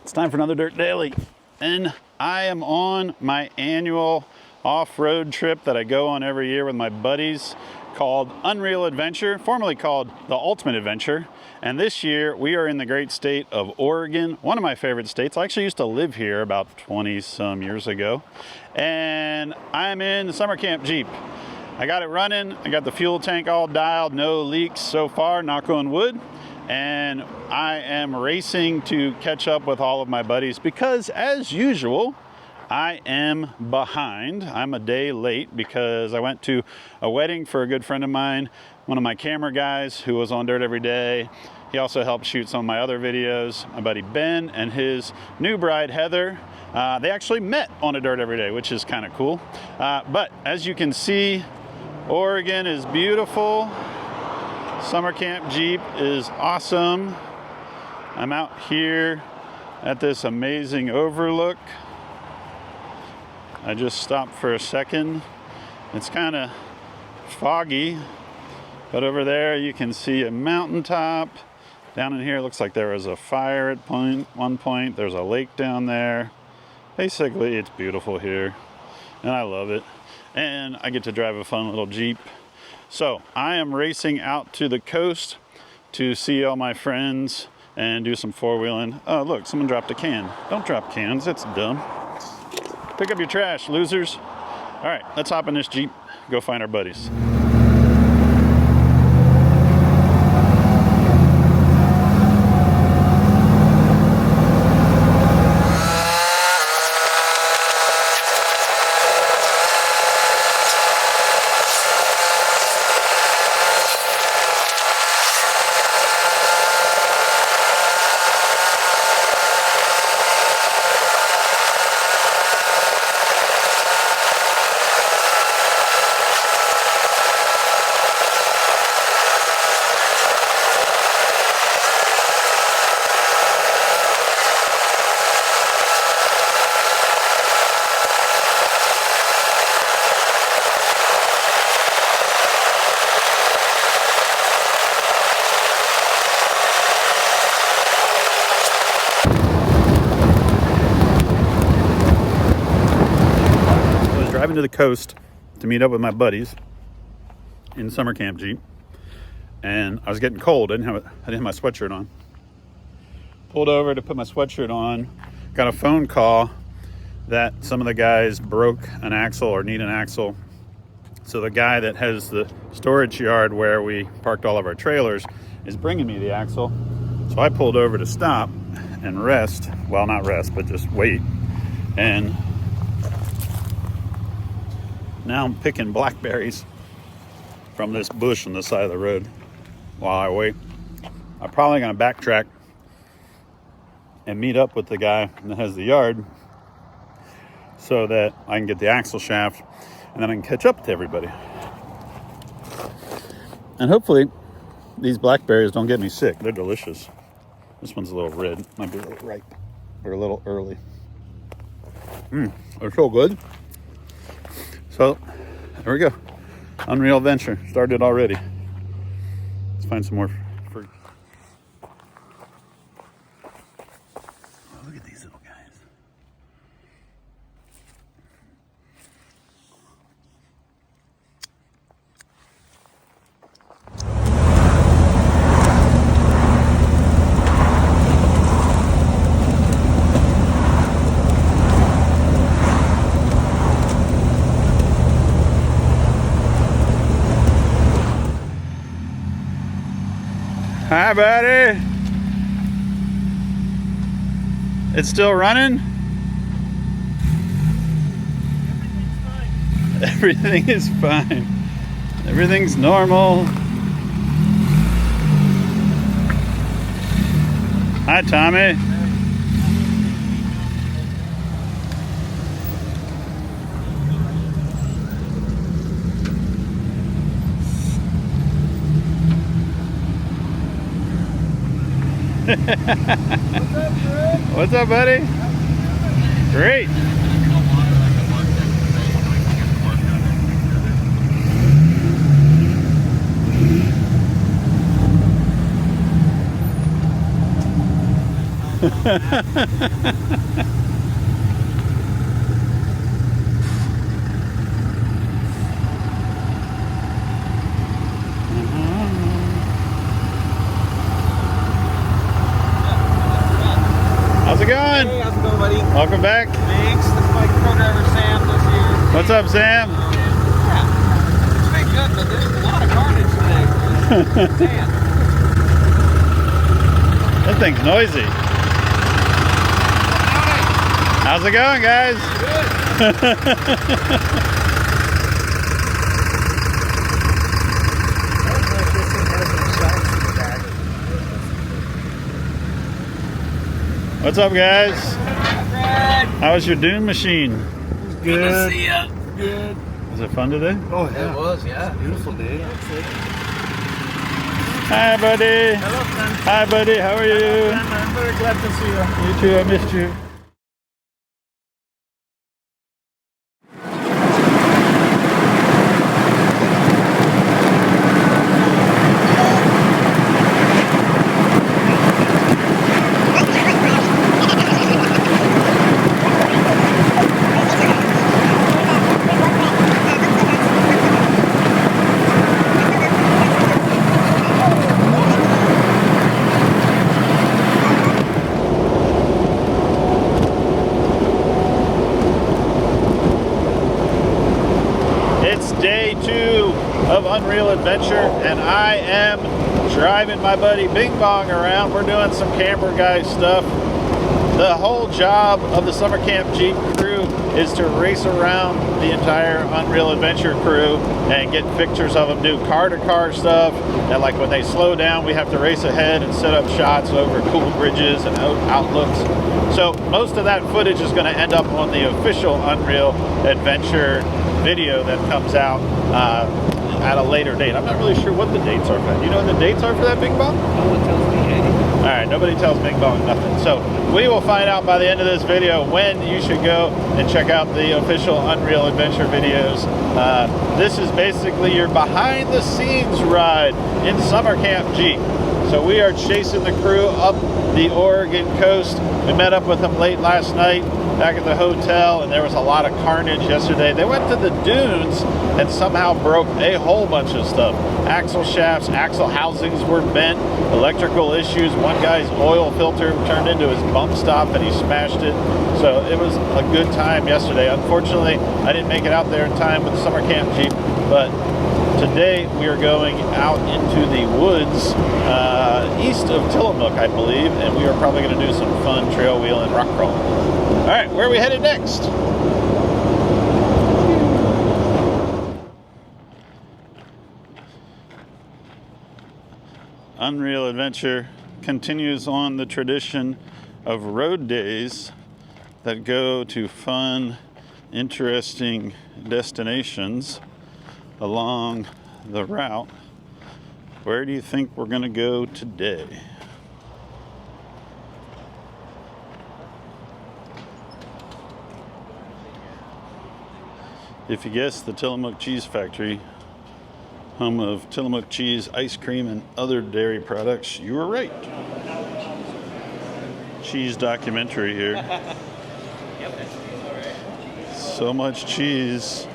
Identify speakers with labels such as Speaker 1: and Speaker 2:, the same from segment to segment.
Speaker 1: It's time for another Dirt Daily, and I am on my annual off-road trip that I go on every year with my buddies called Unreal Adventure, formerly called the Ultimate Adventure. And this year we are in the great state of Oregon, one of my favorite states. I actually used to live here about 20 some years ago, and I'm in the summer camp Jeep. I got it running, I got the fuel tank all dialed, no leaks so far, knock on wood. And I am racing to catch up with all of my buddies because, as usual, I am behind. I'm a day late because I went to a wedding for a good friend of mine, one of my camera guys who was on Dirt Every Day. He also helped shoot some of my other videos. My buddy Ben and his new bride, Heather, they actually met on a Dirt Every Day, which is kind of cool. But as you can see, Oregon is beautiful. Summer Camp Jeep is awesome. I'm out here at this amazing overlook. I just stopped for a second. It's kind of foggy, but over there you can see a mountaintop. Down in here it looks like there was a fire at one point. There's a lake down there. Basically, it's beautiful here, and I love it. And I get to drive a fun little Jeep. So I am racing out to the coast to see all my friends and do some four-wheeling. Oh, look, someone dropped a can. Don't drop cans, that's dumb. Pick up your trash, losers. All right, let's hop in this Jeep, go find our buddies. Driving to the coast to meet up with my buddies in summer camp Jeep, and I was getting cold. I didn't have my sweatshirt on. Pulled over to put my sweatshirt on. Got a phone call that some of the guys broke an axle or need an axle. So the guy that has the storage yard where we parked all of our trailers is bringing me the axle. So I pulled over to stop and rest. Well, not rest, but just wait. And now I'm picking blackberries from this bush on the side of the road while I wait. I'm probably going to backtrack and meet up with the guy that has the yard so that I can get the axle shaft and then I can catch up to everybody. And hopefully these blackberries don't get me sick. They're delicious. This one's a little red. Might be a little ripe or a little early. They're so good. So, there we go. Unreal Adventure. Started already. Let's find some more fruit. Oh, look at these little guys. Hi, buddy. It's still running? Everything is fine. Everything's normal. Hi, Tommy. What's up, buddy? Great. How's it going?
Speaker 2: Hey, how's it going, buddy?
Speaker 1: Welcome back.
Speaker 2: Thanks. This is my co-driver Sam this year.
Speaker 1: What's up, Sam?
Speaker 2: Yeah, it's been good, but there's a lot of carnage today. Damn.
Speaker 1: That thing's noisy. How's it going, guys? What's up, guys? How was your dune machine?
Speaker 2: Good to see ya.
Speaker 3: Good.
Speaker 1: Was it fun today?
Speaker 3: Oh, yeah.
Speaker 2: It was, yeah.
Speaker 3: Beautiful day.
Speaker 1: Hi, buddy.
Speaker 3: Hello, friend.
Speaker 1: Hi, buddy. How are you?
Speaker 3: I'm very glad to see you.
Speaker 1: You too. I missed you. Day 2 of Unreal Adventure, and I am driving my buddy Bing Bong around. We're doing some camper guy stuff. The whole job of the Summer Camp Jeep crew is to race around the entire Unreal Adventure crew and get pictures of them, do car-to-car stuff, and like when they slow down, we have to race ahead and set up shots over cool bridges and outlooks. So most of that footage is going to end up on the official Unreal Adventure video that comes out at a later date. I'm not really sure what the dates are for that. You know what the dates are for that, Bing Bong?
Speaker 2: No one tells me anything.
Speaker 1: All right, nobody tells Bing Bong nothing. So we will find out by the end of this video when you should go and check out the official Unreal Adventure videos. This is basically your behind the scenes ride in Summer Camp Jeep. So we are chasing the crew up the Oregon coast. We met up with them late last night back at the hotel, and there was a lot of carnage yesterday. They went to the dunes and somehow broke a whole bunch of stuff. Axle shafts, axle housings were bent, electrical issues. One guy's oil filter turned into his bump stop and he smashed it. So it was a good time yesterday. Unfortunately, I didn't make it out there in time with the Summer Camp Jeep, but today we are going out into the woods east of Tillamook, I believe, and we are probably going to do some fun trail wheeling, rock crawling. All right, where are we headed next? Unreal Adventure continues on the tradition of road days that go to fun, interesting destinations along the route. Where do you think we're going to go today? If you guessed, the Tillamook Cheese Factory, home of Tillamook cheese, ice cream, and other dairy products, you were right. Cheese documentary here. So much cheese.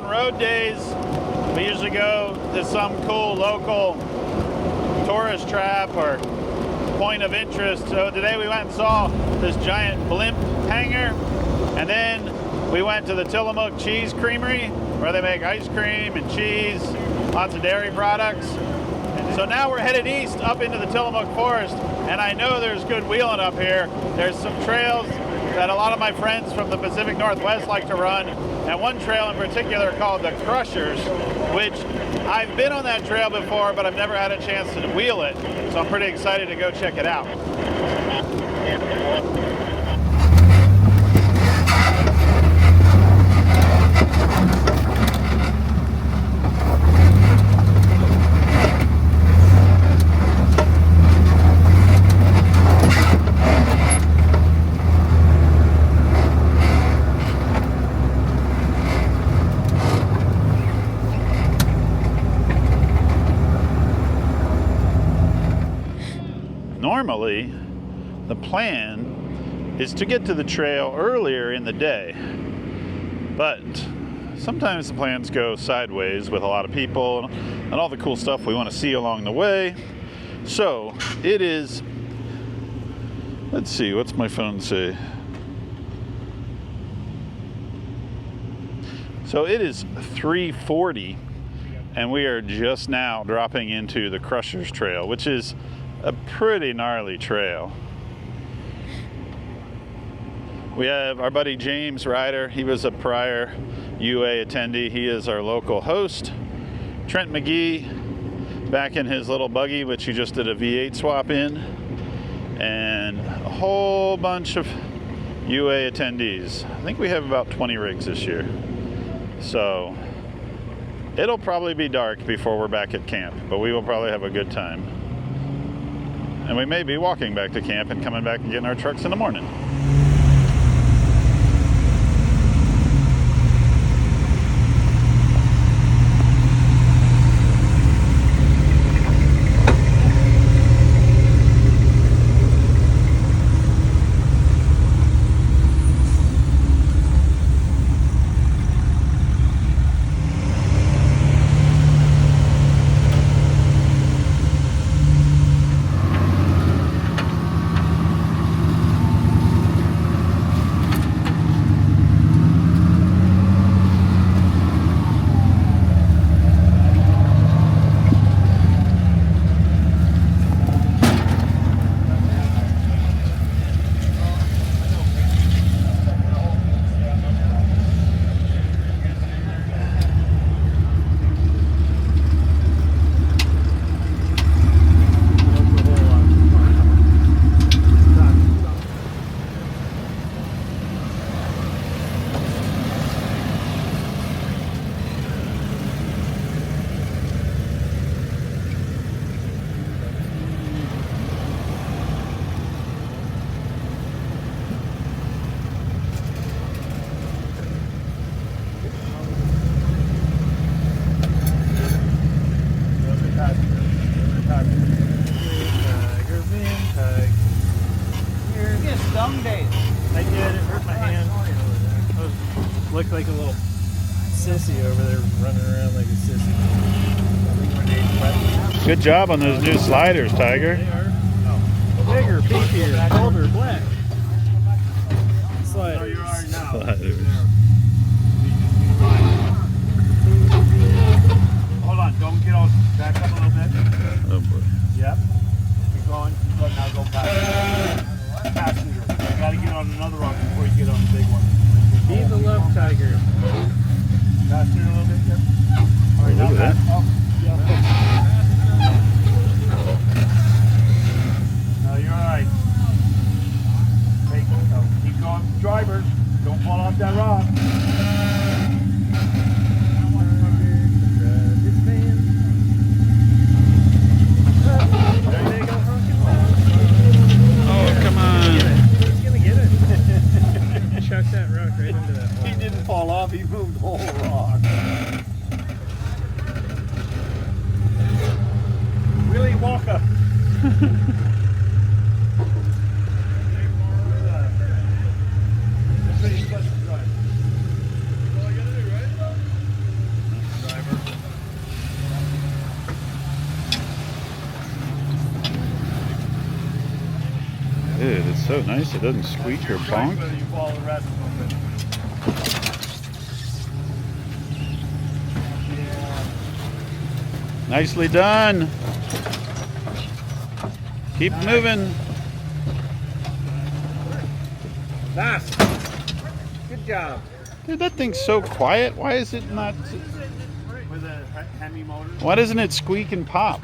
Speaker 1: Road days, we usually go to some cool local tourist trap or point of interest. So today we went and saw this giant blimp hangar, and then we went to the Tillamook Cheese Creamery where they make ice cream and cheese, lots of dairy products. So now we're headed east up into the Tillamook Forest, and I know there's good wheeling up here. There's some trails that a lot of my friends from the Pacific Northwest like to run, and one trail in particular called the Crushers, which I've been on that trail before, but I've never had a chance to wheel it, so I'm pretty excited to go check it out. Normally, the plan is to get to the trail earlier in the day, but sometimes the plans go sideways with a lot of people and all the cool stuff we want to see along the way. So it is, let's see, what's my phone say? So it is 3:40 and we are just now dropping into the Crushers Trail, which is a pretty gnarly trail. We have our buddy James Ryder. He was a prior UA attendee. He is our local host. Trent McGee back in his little buggy, which he just did a V8 swap in, and a whole bunch of UA attendees. I think we have about 20 rigs this year. So it'll probably be dark before we're back at camp, but we will probably have a good time. And we may be walking back to camp and coming back and getting our trucks in the morning.
Speaker 3: Looked like a little sissy over there running around like a sissy.
Speaker 1: Good job on those new sliders, Tiger.
Speaker 3: They are bigger, beefier, bolder, black. Sliders.
Speaker 2: Hold on, don't get all back up a little bit.
Speaker 1: Oh boy.
Speaker 2: Yep. Keep going, now go past. Passenger. You gotta get on another rock before you get on the big one.
Speaker 3: Be the love tiger.
Speaker 2: Faster a little bit, Jim. All right,
Speaker 1: Look at that.
Speaker 2: Oh, yeah. No, you're all right. Hey, keep going, driver. Don't fall off that rock.
Speaker 1: Oh, come on.
Speaker 3: He's gonna get it. Chuck that rock right into that hole.
Speaker 2: He didn't fall off, he moved the whole rock. Willy Wonka.
Speaker 1: Dude, it's so nice it doesn't squeak or bonk.
Speaker 2: Whether you follow the rest of them.
Speaker 1: Nicely done. Keep moving.
Speaker 3: Nice. Good job.
Speaker 1: Dude, that thing's so quiet. Why is it not?
Speaker 2: With a Hemi motor.
Speaker 1: Why doesn't it squeak and pop?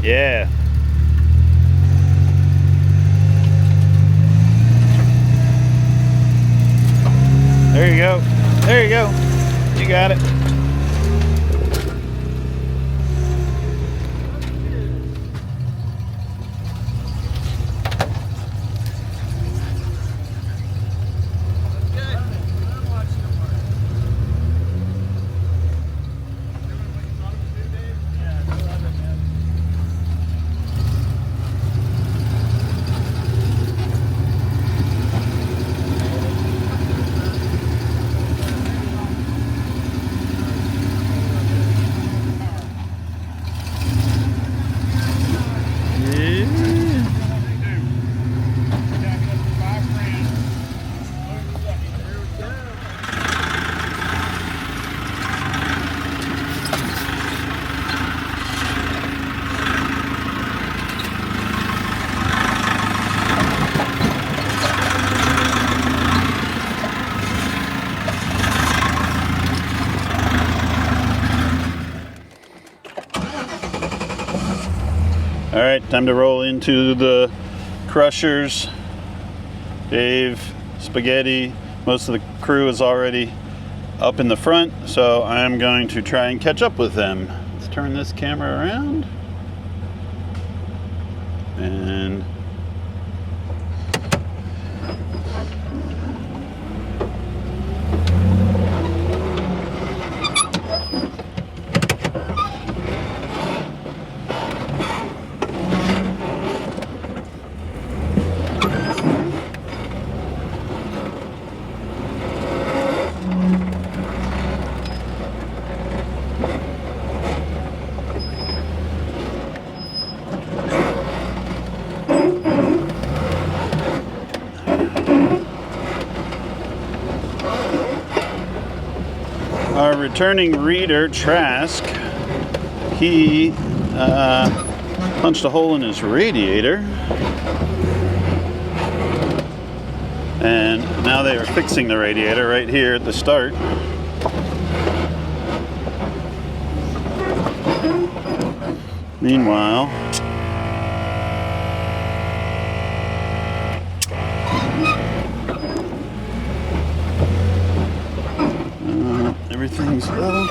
Speaker 1: Yeah. There you go. There you go. You got it. All right, time to roll into the crushers. Dave, Spaghetti, most of the crew is already up in the front, so I'm going to try and catch up with them. Let's turn this camera around. And our returning reader, Trask, he punched a hole in his radiator, and now they are fixing the radiator right here at the start. Meanwhile, everything's level.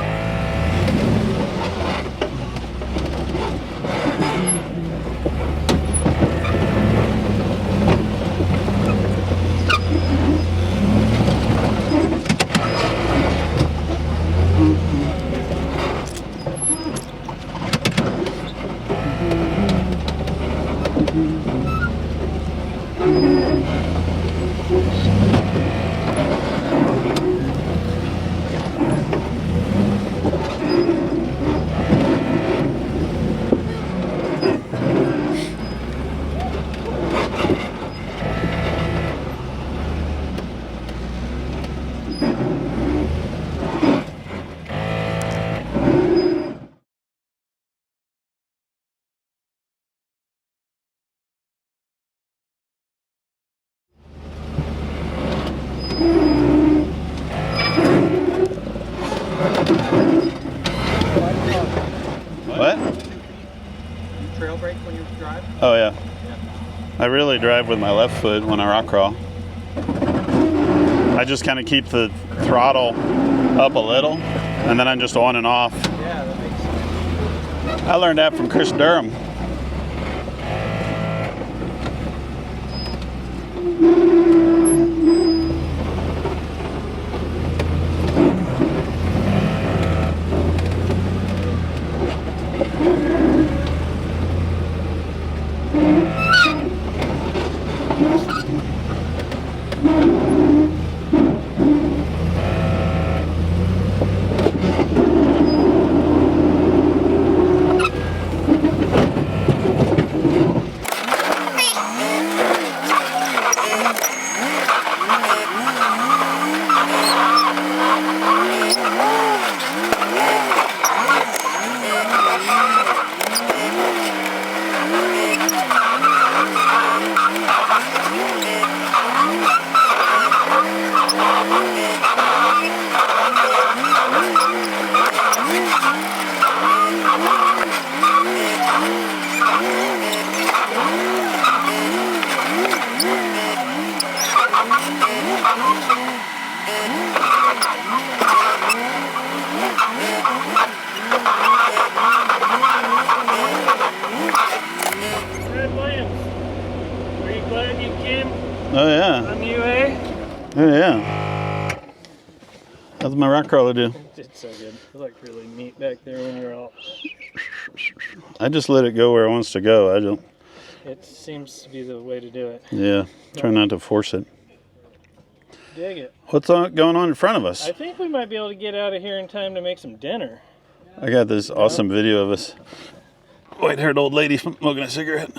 Speaker 3: trail brake when you drive?
Speaker 1: Oh yeah. I really drive with my left foot when I rock crawl. I just kind of keep the throttle up a little, and then I'm just on and off.
Speaker 3: Yeah, that makes sense.
Speaker 1: I learned that from Chris Durham.
Speaker 3: Fred Williams, are you glad you came
Speaker 1: Oh yeah.
Speaker 3: on UA?
Speaker 1: Oh yeah. How's my rock crawler do?
Speaker 3: It's so good. It looked really neat back there when you were out.
Speaker 1: I just let it go where it wants to go. I don't.
Speaker 3: It seems to be the way to do it.
Speaker 1: Yeah. Try not to force it.
Speaker 3: Dig it.
Speaker 1: What's going on in front of us?
Speaker 3: I think we might be able to get out of here in time to make some dinner.
Speaker 1: I got this awesome video of us. White-haired old lady smoking a cigarette.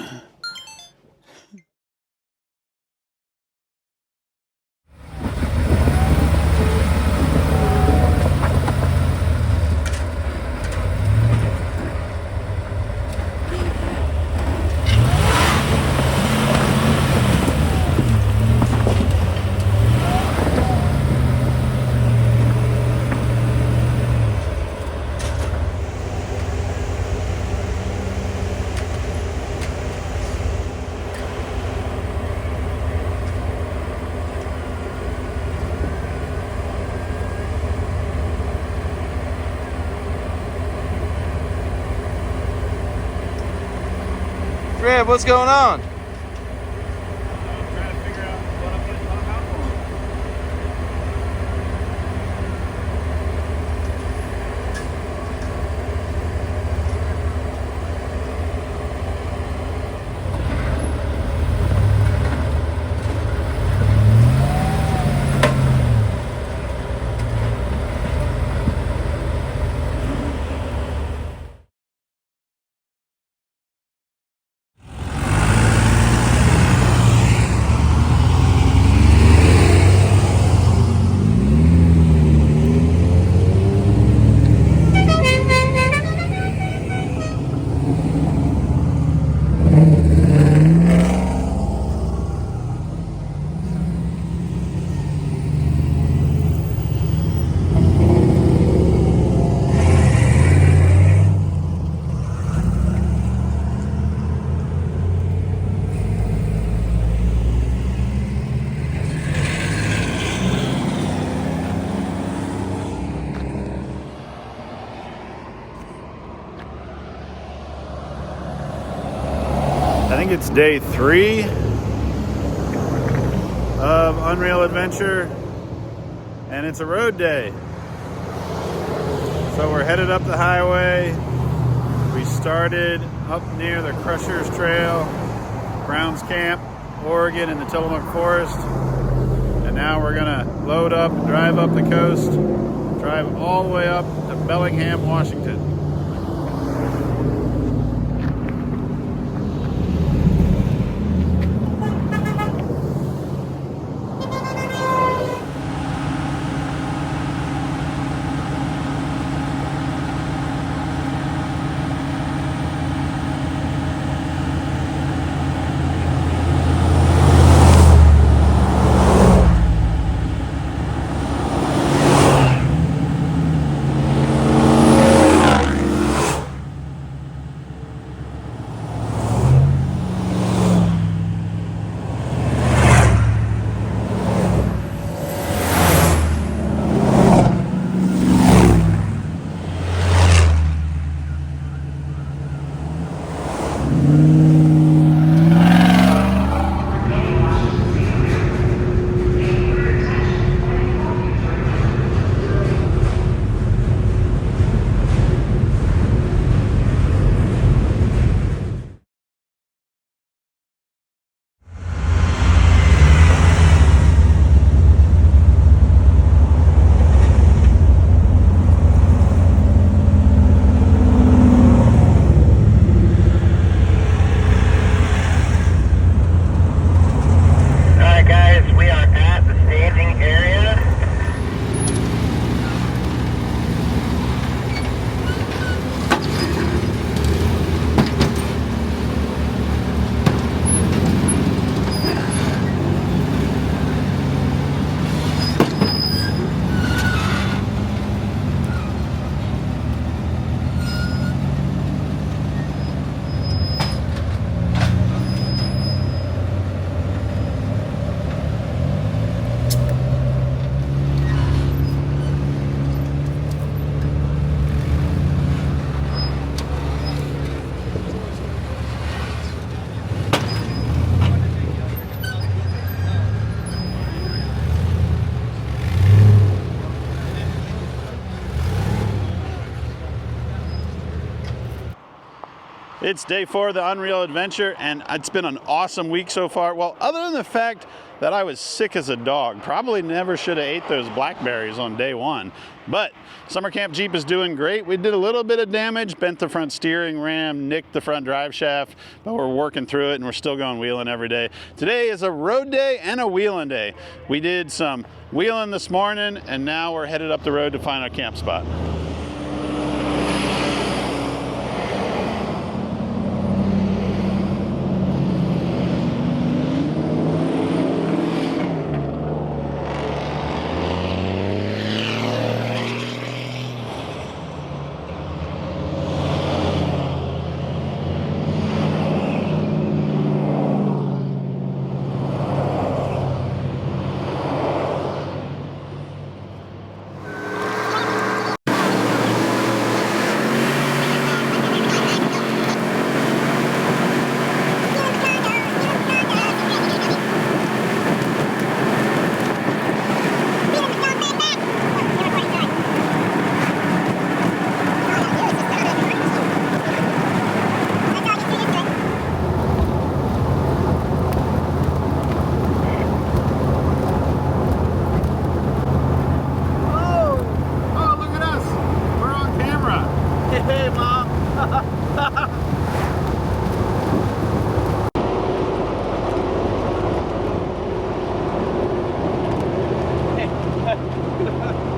Speaker 4: Fred, what's going on?
Speaker 1: I'm trying to figure out what I'm going to talk out for. I think it's day 3 of Unreal Adventure, and it's a road day. So we're headed up the highway. We started up near the Crushers Trail, Browns Camp, Oregon, in the Tillamook Forest. And now we're gonna load up, drive up the coast, drive all the way up to Bellingham, Washington. It's day 4 of the Unreal Adventure, and it's been an awesome week so far. Well, other than the fact that I was sick as a dog, probably never should have ate those blackberries on day 1. But Summer Camp Jeep is doing great. We did a little bit of damage, bent the front steering ram, nicked the front drive shaft, but we're working through it and we're still going wheeling every day. Today is a road day and a wheeling day. We did some wheeling this morning, and now we're headed up the road to find our camp spot.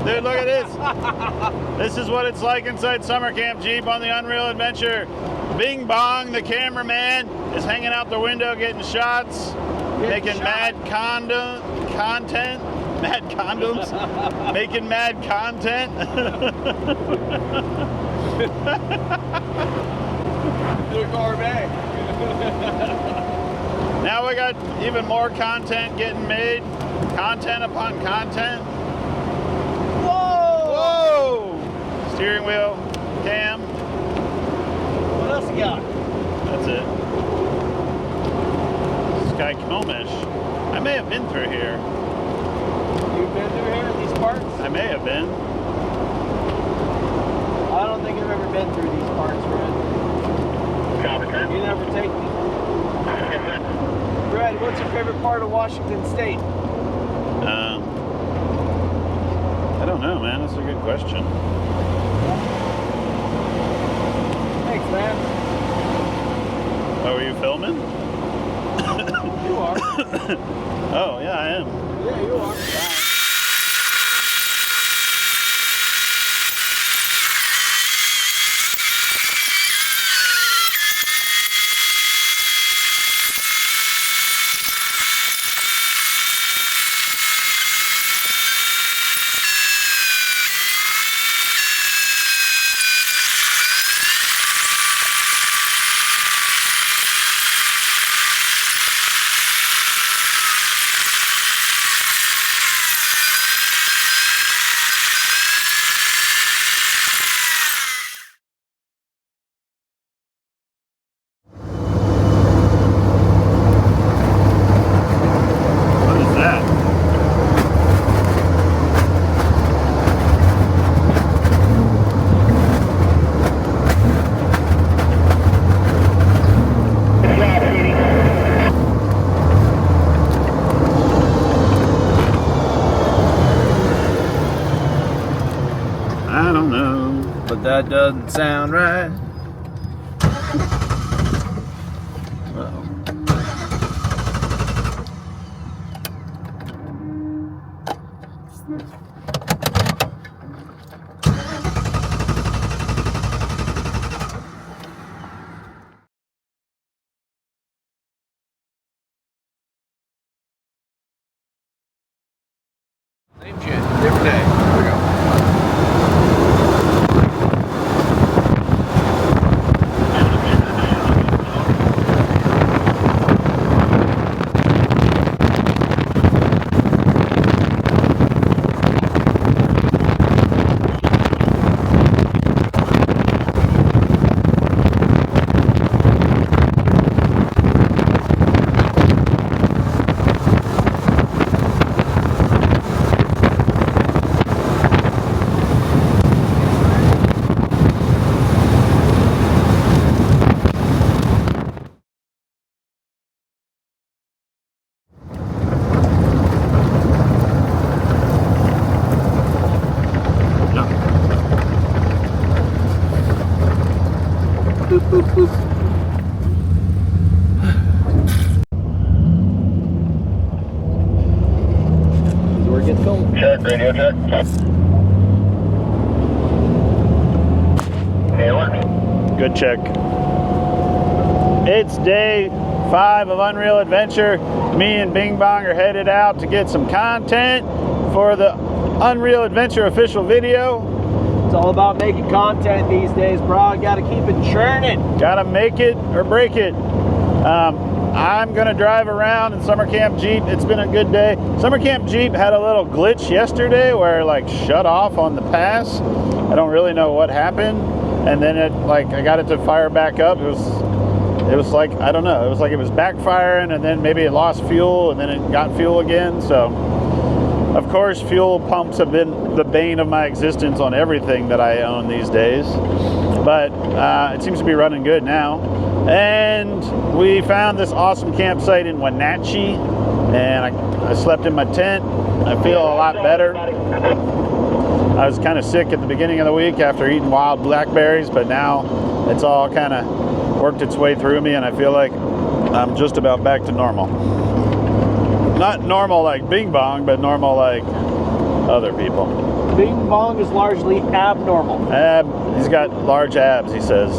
Speaker 1: Dude, look at this. This is what it's like inside Summer Camp Jeep on the Unreal Adventure. Bing Bong, the cameraman, is hanging out the window getting shots, making mad content. Mad condoms? Making mad content. Now we got even more content getting made. Content upon content. Whoa! Steering wheel, cam.
Speaker 3: What else you got?
Speaker 1: That's it. Sky Comish. I may have been through here.
Speaker 3: You've been through here in these parts?
Speaker 1: I may have been.
Speaker 3: I don't think I've ever been through these parts, Fred. You never take me. Fred, what's your favorite part of Washington State?
Speaker 1: I don't know, man. That's a good question.
Speaker 3: Thanks, man.
Speaker 1: Oh, are you filming?
Speaker 3: You are.
Speaker 1: Oh, yeah, I am.
Speaker 3: Yeah, you are.
Speaker 1: What is that? I don't know.
Speaker 4: But that doesn't sound right. Same shit, different day. Here we go.
Speaker 5: Radio check. Okay, it works.
Speaker 1: Good check. It's day 5 of Unreal Adventure. Me and Bing Bong are headed out to get some content for the Unreal Adventure official video.
Speaker 3: It's all about making content these days, bro. Gotta keep it churning.
Speaker 1: Gotta make it or break it. I'm gonna drive around in Summer Camp Jeep. It's been a good day. Summer Camp Jeep had a little glitch yesterday where it like shut off on the pass. I don't really know what happened. And then it like, I got it to fire back up. It was like, I don't know. It was like it was backfiring and then maybe it lost fuel and then it got fuel again. So of course, fuel pumps have been the bane of my existence on everything that I own these days. But it seems to be running good now. And we found this awesome campsite in Wenatchee, and I slept in my tent. I feel a lot better. I was kind of sick at the beginning of the week after eating wild blackberries, but now it's all kind of worked its way through me, and I feel like I'm just about back to normal. Not normal like Bing Bong, but normal like other people.
Speaker 3: Bing Bong is largely abnormal.
Speaker 1: He's got large abs, he says.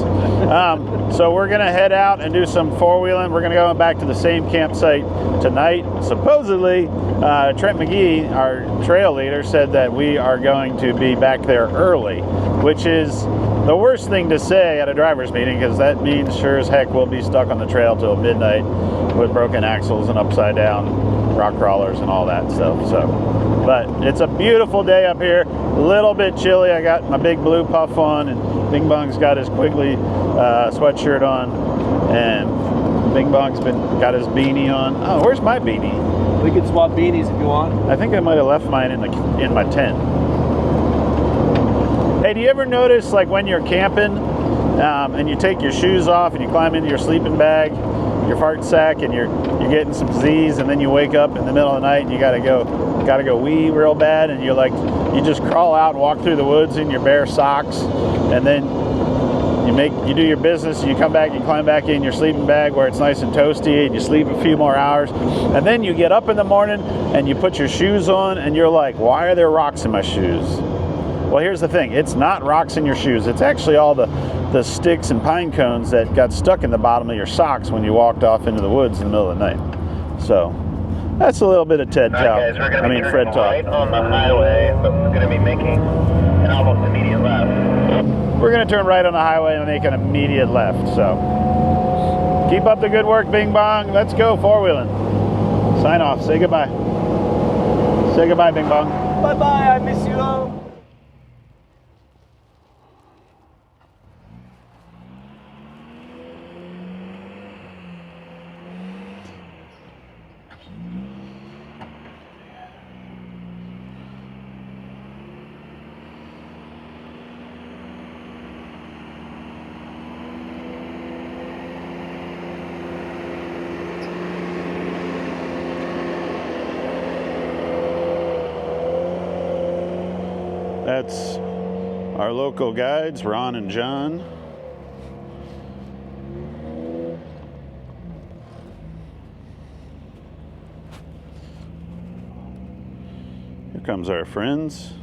Speaker 1: So we're gonna head out and do some four-wheeling. We're gonna go back to the same campsite tonight. Supposedly, Trent McGee, our trail leader, said that we are going to be back there early, which is the worst thing to say at a driver's meeting, because that means sure as heck we'll be stuck on the trail till midnight with broken axles and upside down rock crawlers and all that stuff. But it's a beautiful day up here. A little bit chilly. I got my big blue puff on, and Bing Bong's got his Quigley sweatshirt on, and Bing Bong's got his beanie on. Oh, where's my beanie?
Speaker 3: We could swap beanies if you want.
Speaker 1: I think I might have left mine in my tent. Hey, do you ever notice like when you're camping and you take your shoes off and you climb into your sleeping bag, your fart sack, and you're getting some Z's, and then you wake up in the middle of the night and you gotta go wee real bad, and you're like, you just crawl out and walk through the woods in your bare socks, and then you do your business, and you come back, you climb back in your sleeping bag where it's nice and toasty, and you sleep a few more hours, and then you get up in the morning and you put your shoes on, and you're like, why are there rocks in my shoes? Well, here's the thing. It's not rocks in your shoes. It's actually all the sticks and pine cones that got stuck in the bottom of your socks when you walked off into the woods in the middle of the night. So that's a little bit of Ted talk.
Speaker 5: Guys, we're going to be
Speaker 1: Fred talk.
Speaker 5: right on the highway, but we're going to be making an almost immediate left.
Speaker 1: We're going to turn right on the highway and make an immediate left. So keep up the good work, Bing Bong. Let's go four-wheeling. Sign off. Say goodbye. Say goodbye, Bing Bong.
Speaker 3: Bye-bye. I miss you all.
Speaker 1: That's our local guides, Ron and John. Here comes our friends.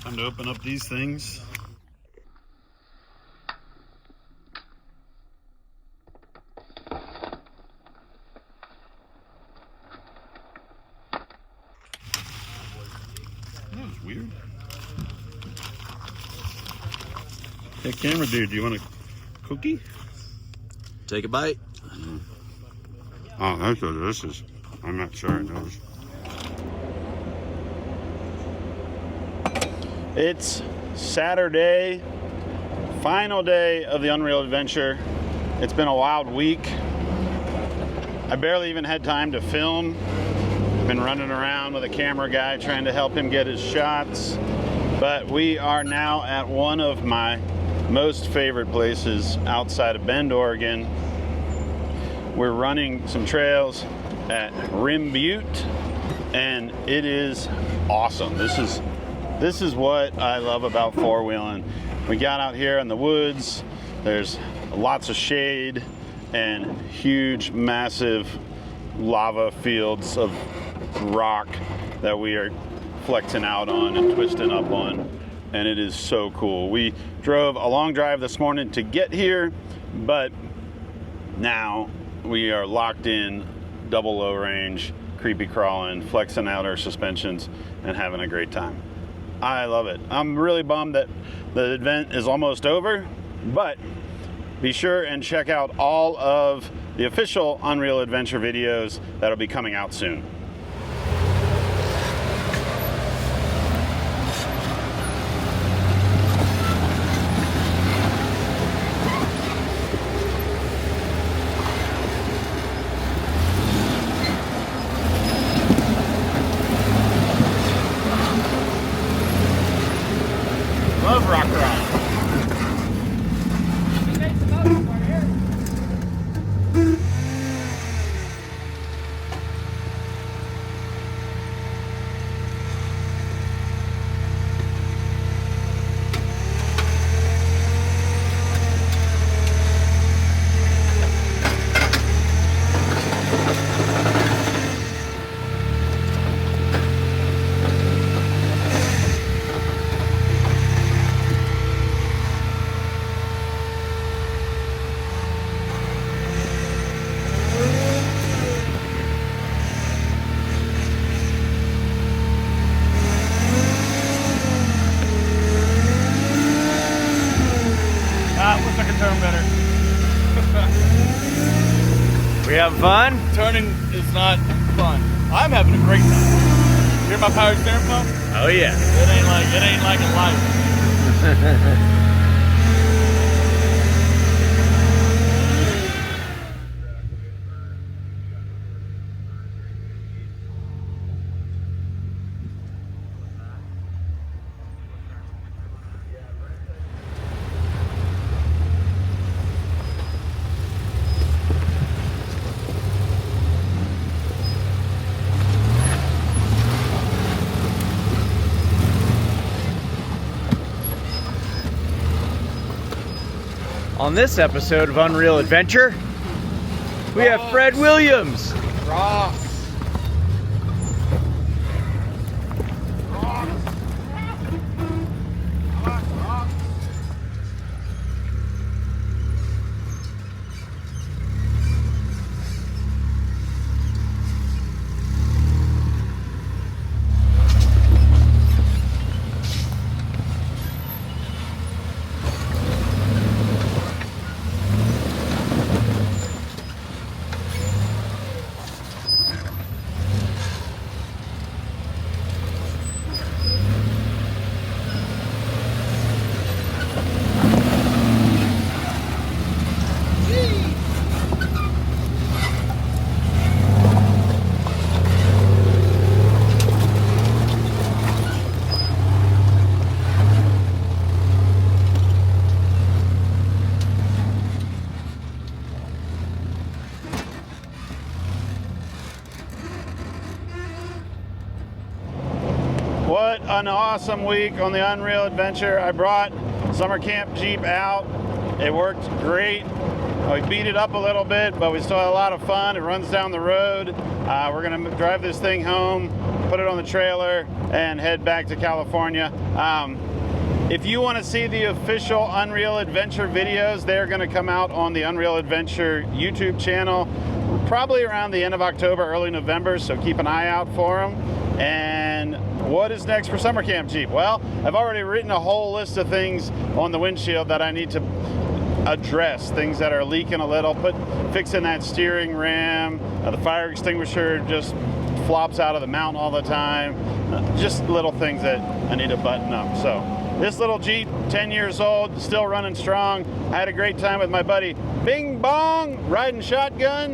Speaker 1: Time to open up these things. That was weird. Hey, camera dude, do you want a cookie?
Speaker 4: Take a bite.
Speaker 1: Oh, that's delicious. I'm not sure it knows. It's Saturday, final day of the Unreal Adventure. It's been a wild week. I barely even had time to film. I've been running around with a camera guy trying to help him get his shots. But we are now at one of my most favorite places outside of Bend, Oregon. We're running some trails at Rim Butte, and it is awesome. This is what I love about four-wheeling. We got out here in the woods. There's lots of shade and huge, massive lava fields of rock that we are flexing out on and twisting up on, and it is so cool. We drove a long drive this morning to get here, but now we are locked in, double low range, creepy crawling, flexing out our suspensions, and having a great time. I love it. I'm really bummed that the event is almost over, but be sure and check out all of the official Unreal Adventure videos that'll be coming out soon. Love rock rock. Looks like a turn better.
Speaker 4: We having fun?
Speaker 2: Turning is not fun. I'm having a great time. Hear my power steering pump?
Speaker 4: Oh yeah.
Speaker 2: It ain't like a life.
Speaker 4: On this episode of Unreal Adventure, we have Fred Williams.
Speaker 2: Rocks.
Speaker 1: What an awesome week on the Unreal Adventure. I brought Summer Camp Jeep out. It worked great. We beat it up a little bit, but we still had a lot of fun. It runs down the road. We're gonna drive this thing home, put it on the trailer, and head back to California. If you want to see the official Unreal Adventure videos, they're going to come out on the Unreal Adventure YouTube channel probably around the end of October, early November, so keep an eye out for them. And what is next for Summer Camp Jeep? Well, I've already written a whole list of things on the windshield that I need to address, things that are leaking a little, fixing that steering ram, the fire extinguisher just flops out of the mount all the time, just little things that I need to button up. So this little Jeep, 10 years old, still running strong. I had a great time with my buddy Bing Bong riding shotgun,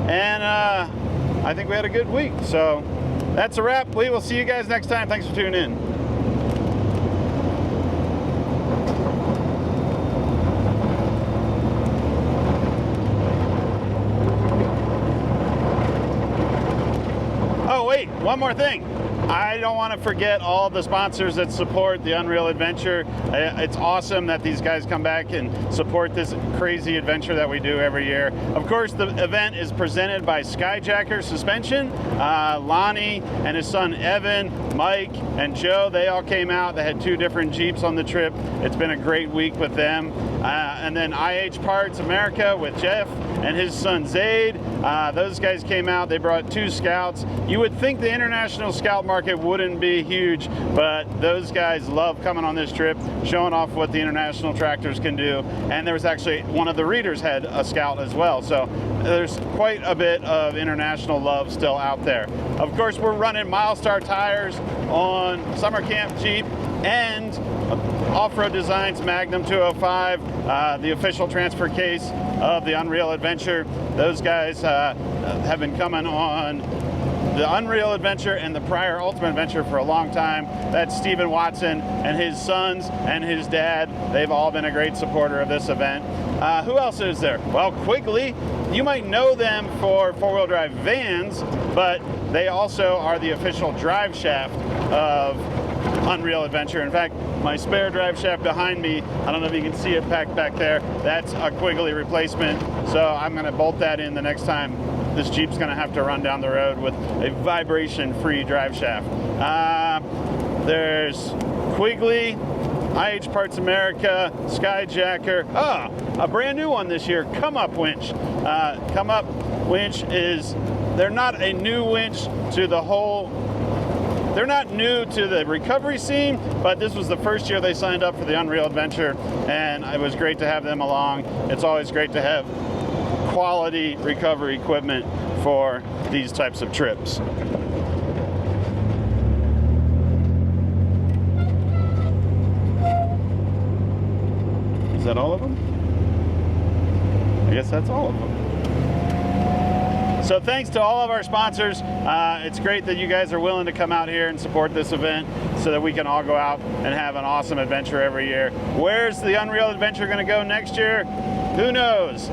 Speaker 1: and I think we had a good week. So that's a wrap. We will see you guys next time. Thanks for tuning in. Oh wait, one more thing. I don't want to forget all the sponsors that support the Unreal Adventure. It's awesome that these guys come back and support this crazy adventure that we do every year. Of course, the event is presented by Skyjacker Suspension. Lonnie and his son Evan, Mike, and Joe, they all came out. They had 2 different Jeeps on the trip. It's been a great week with them. And then IH Parts America with Jeff and his son Zaid. Those guys came out. They brought 2 Scouts. You would think the international Scout market wouldn't be huge, but those guys love coming on this trip, showing off what the international tractors can do. And there was actually one of the readers had a Scout as well. So there's quite a bit of international love still out there. Of course, we're running Milestar tires on Summer Camp Jeep and Off-Road Designs Magnum 205, the official transfer case of the Unreal Adventure. Those guys have been coming on the Unreal Adventure and the prior Ultimate Adventure for a long time. That's Stephen Watson and his sons and his dad. They've all been a great supporter of this event. Who else is there? Well, Quigley, you might know them for 4-wheel drive vans, but they also are the official drive shaft of Unreal Adventure. In fact, my spare drive shaft behind me, I don't know if you can see it packed back there, that's a Quigley replacement. So I'm gonna bolt that in the next time this Jeep's gonna have to run down the road with a vibration-free drive shaft. There's Quigley, IH Parts America, Skyjacker. A brand new one this year, Come Up Winch. Come Up Winch they're not a new winch to the whole, they're not new to the recovery scene, but this was the first year they signed up for the Unreal Adventure, and it was great to have them along. It's always great to have quality recovery equipment for these types of trips. Is that all of them? I guess that's all of them. So thanks to all of our sponsors. It's great that you guys are willing to come out here and support this event so that we can all go out and have an awesome adventure every year. Where's the Unreal Adventure going to go next year? Who knows?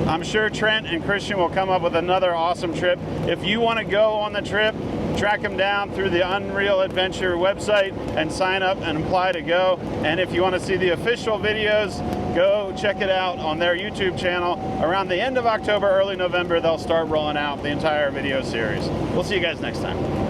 Speaker 1: I'm sure Trent and Christian will come up with another awesome trip. If you want to go on the trip, track them down through the Unreal Adventure website and sign up and apply to go. And if you want to see the official videos, go check it out on their YouTube channel. Around the end of October, early November, they'll start rolling out the entire video series. We'll see you guys next time.